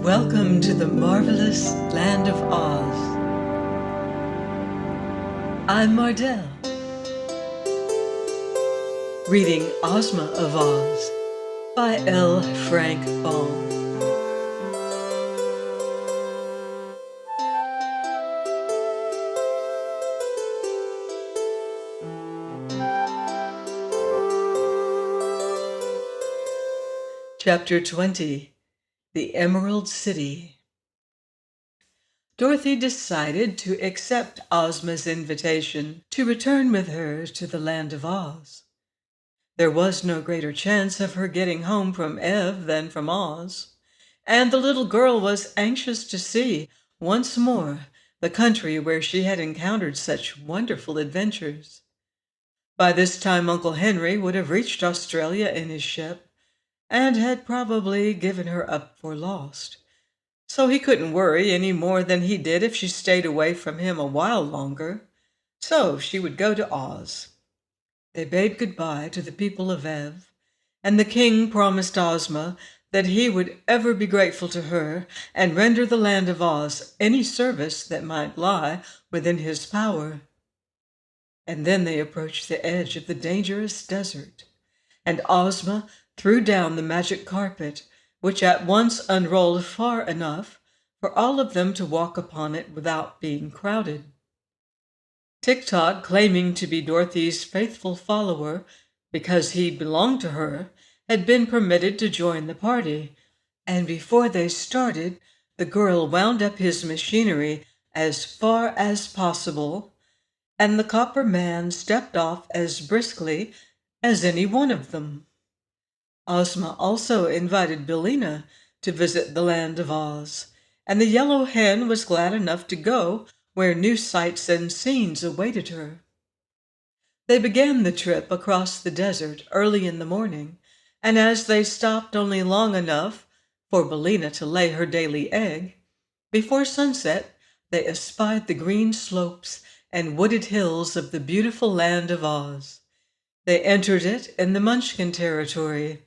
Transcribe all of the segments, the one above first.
Welcome to the marvelous land of Oz. I'm Mardell, reading Ozma of Oz by L. Frank Baum. Chapter 20, The Emerald City. Dorothy decided to accept Ozma's invitation to return with her to the land of Oz. There was no greater chance of her getting home from Ev than from Oz, and the little girl was anxious to see once more the country where she had encountered such wonderful adventures. By this time Uncle Henry would have reached Australia in his ship, and had probably given her up for lost. So he couldn't worry any more than he did if she stayed away from him a while longer. So she would go to Oz. They bade goodbye to the people of Ev, and the king promised Ozma that he would ever be grateful to her and render the land of Oz any service that might lie within his power. And then they approached the edge of the dangerous desert, and Ozma threw down the magic carpet, which at once unrolled far enough for all of them to walk upon it without being crowded. Tik-Tok, claiming to be Dorothy's faithful follower because he belonged to her, had been permitted to join the party, and before they started, the girl wound up his machinery as far as possible, and the copper man stepped off as briskly as any one of them. Ozma also invited Billina to visit the land of Oz, and the yellow hen was glad enough to go where new sights and scenes awaited her. They began the trip across the desert early in the morning, and as they stopped only long enough for Billina to lay her daily egg, before sunset they espied the green slopes and wooded hills of the beautiful land of Oz. They entered it in the Munchkin territory,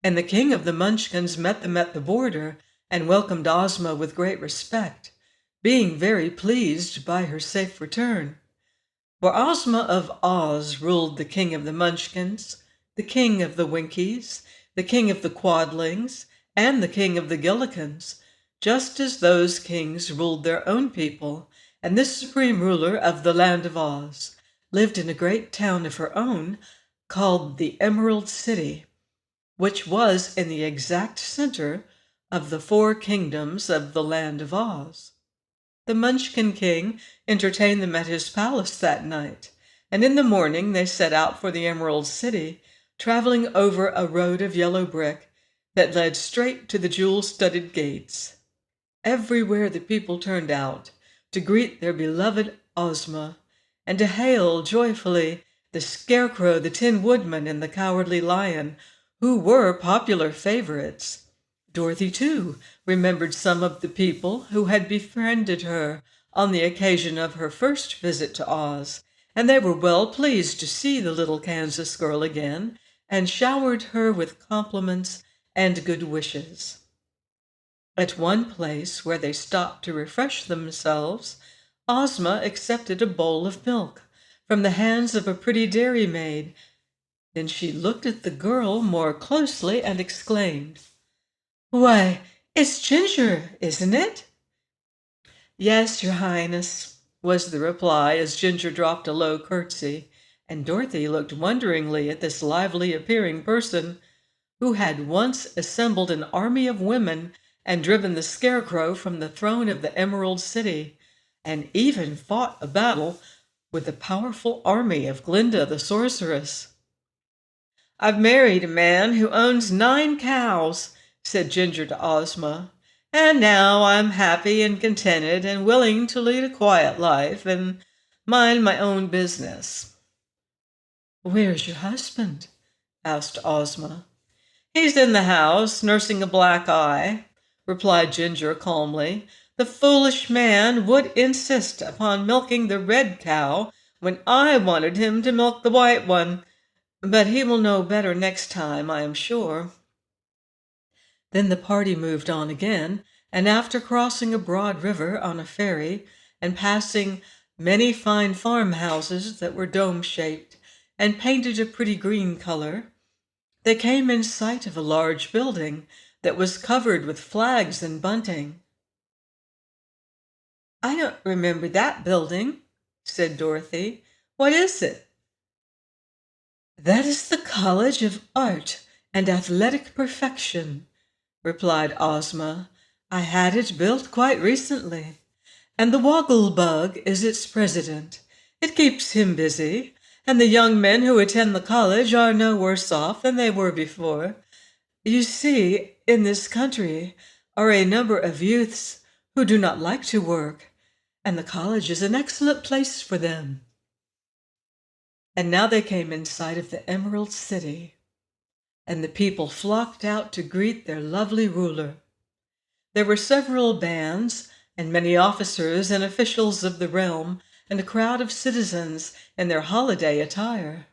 and the king of the Munchkins met them at the border and welcomed Ozma with great respect, being very pleased by her safe return. For Ozma of Oz ruled the king of the Munchkins, the king of the Winkies, the king of the Quadlings, and the king of the Gillikins, just as those kings ruled their own people, and this supreme ruler of the land of Oz lived in a great town of her own called the Emerald City, which was in the exact center of the four kingdoms of the land of Oz. The Munchkin king entertained them at his palace that night, and in the morning they set out for the Emerald City, traveling over a road of yellow brick that led straight to the jewel-studded gates. Everywhere the people turned out to greet their beloved Ozma, and to hail joyfully the Scarecrow, the Tin Woodman, and the Cowardly Lion, who were popular favorites. Dorothy, too, remembered some of the people who had befriended her on the occasion of her first visit to Oz, and they were well pleased to see the little Kansas girl again, and showered her with compliments and good wishes. At one place where they stopped to refresh themselves, Ozma accepted a bowl of milk from the hands of a pretty dairymaid. Then she looked at the girl more closely and exclaimed, "Why, it's Ginger, isn't it?" "Yes, Your Highness," was the reply as Ginger dropped a low curtsy, and Dorothy looked wonderingly at this lively-appearing person who had once assembled an army of women and driven the Scarecrow from the throne of the Emerald City, and even fought a battle with the powerful army of Glinda the Sorceress. "I've married a man who owns 9 cows," said Ginger to Ozma, "and now I'm happy and contented and willing to lead a quiet life and mind my own business." "Where's your husband?" asked Ozma. "He's in the house, nursing a black eye," replied Ginger calmly. "The foolish man would insist upon milking the red cow when I wanted him to milk the white one. But he will know better next time, I am sure." Then the party moved on again, and after crossing a broad river on a ferry and passing many fine farmhouses that were dome-shaped and painted a pretty green color, they came in sight of a large building that was covered with flags and bunting. "I don't remember that building," said Dorothy. "What is it?" "That is the College of Art and Athletic Perfection," replied Ozma. "I had it built quite recently, and the Woggle Bug is its president. It keeps him busy, and the young men who attend the college are no worse off than they were before. You see, in this country are a number of youths who do not like to work, and the college is an excellent place for them." And now they came in sight of the Emerald City, and the people flocked out to greet their lovely ruler. There were several bands, and many officers and officials of the realm, and a crowd of citizens in their holiday attire.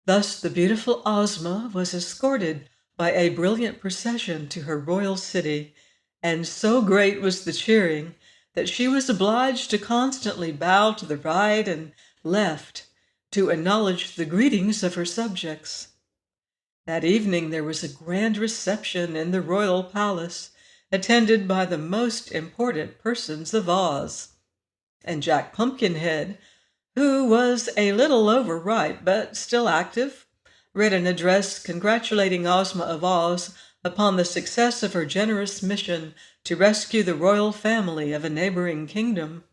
Thus the beautiful Ozma was escorted by a brilliant procession to her royal city, and so great was the cheering that she was obliged to constantly bow to the right and left to acknowledge the greetings of her subjects. That evening there was a grand reception in the royal palace, attended by the most important persons of Oz. And Jack Pumpkinhead, who was a little overripe but still active, read an address congratulating Ozma of Oz upon the success of her generous mission to rescue the royal family of a neighboring kingdom.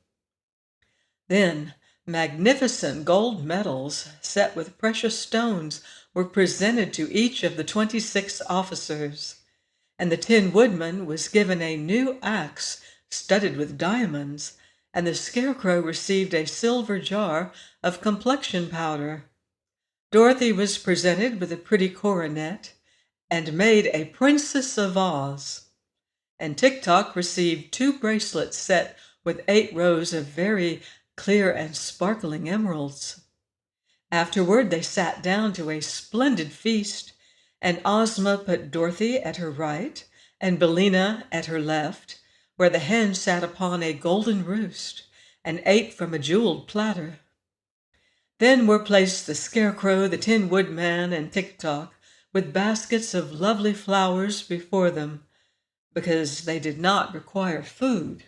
Then magnificent gold medals set with precious stones were presented to each of the 26 officers, and the Tin Woodman was given a new axe studded with diamonds, and the Scarecrow received a silver jar of complexion powder. Dorothy was presented with a pretty coronet and made a Princess of Oz, and Tik-Tok received 2 bracelets set with 8 rows of very clear and sparkling emeralds. Afterward, they sat down to a splendid feast, and Ozma put Dorothy at her right and Billina at her left, where the hen sat upon a golden roost and ate from a jeweled platter. Then were placed the Scarecrow, the Tin Woodman, and Tik-Tok, with baskets of lovely flowers before them, because they did not require food.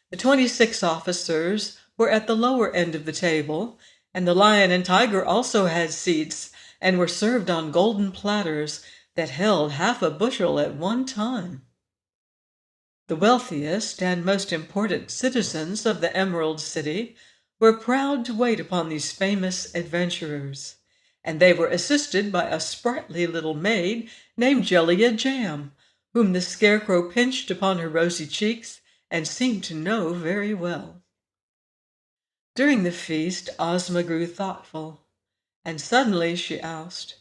The 26 officers were at the lower end of the table, and the Lion and Tiger also had seats and were served on golden platters that held half a bushel at one time. The wealthiest and most important citizens of the Emerald City were proud to wait upon these famous adventurers, and they were assisted by a sprightly little maid named Jellia Jam, whom the Scarecrow pinched upon her rosy cheeks and seemed to know very well. During the feast, Ozma grew thoughtful, and suddenly she asked,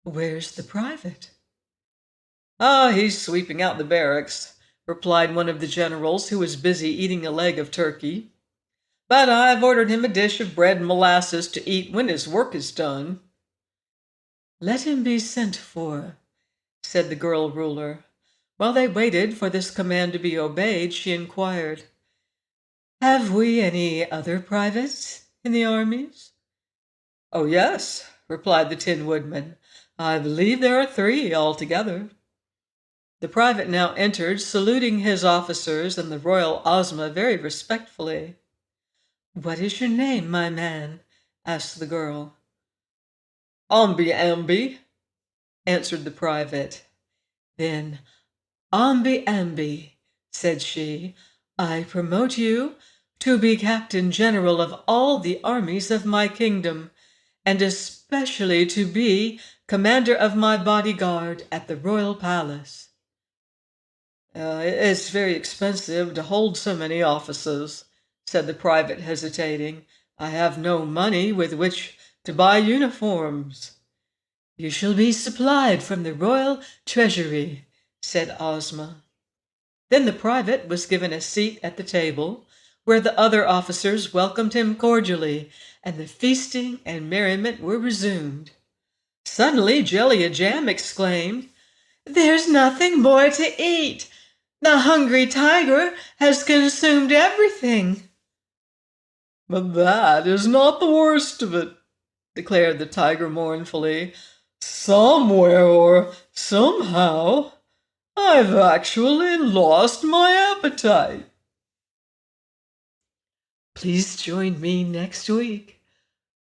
"Where's the private?" "Ah, he's sweeping out the barracks," replied one of the generals, who was busy eating a leg of turkey. "But I've ordered him a dish of bread and molasses to eat when his work is done." "Let him be sent for," said the girl ruler. While they waited for this command to be obeyed, she inquired, "Have we any other privates in the armies?" "Oh, yes," replied the Tin Woodman. "I believe there are 3 altogether." The private now entered, saluting his officers and the royal Ozma very respectfully. "What is your name, my man?" asked the girl. "Omby Amby," answered the private. "Then, Omby Amby," said she, "I promote you to be Captain General of all the armies of my kingdom, and especially to be commander of my bodyguard at the royal palace." "It's very expensive to hold so many officers," said the private, hesitating. "I have no money with which to buy uniforms." "You shall be supplied from the royal treasury," said Ozma. Then the private was given a seat at the table, where the other officers welcomed him cordially, and the feasting and merriment were resumed. Suddenly Jellia Jam exclaimed, "There's nothing more to eat! The hungry tiger has consumed everything. But that is not the worst of it, declared the tiger mournfully. Somewhere or somehow, I've actually lost my appetite. Please join me next week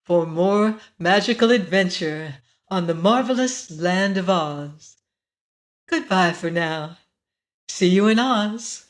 for more magical adventure on the marvelous land of Oz. Goodbye for now. See you in Oz.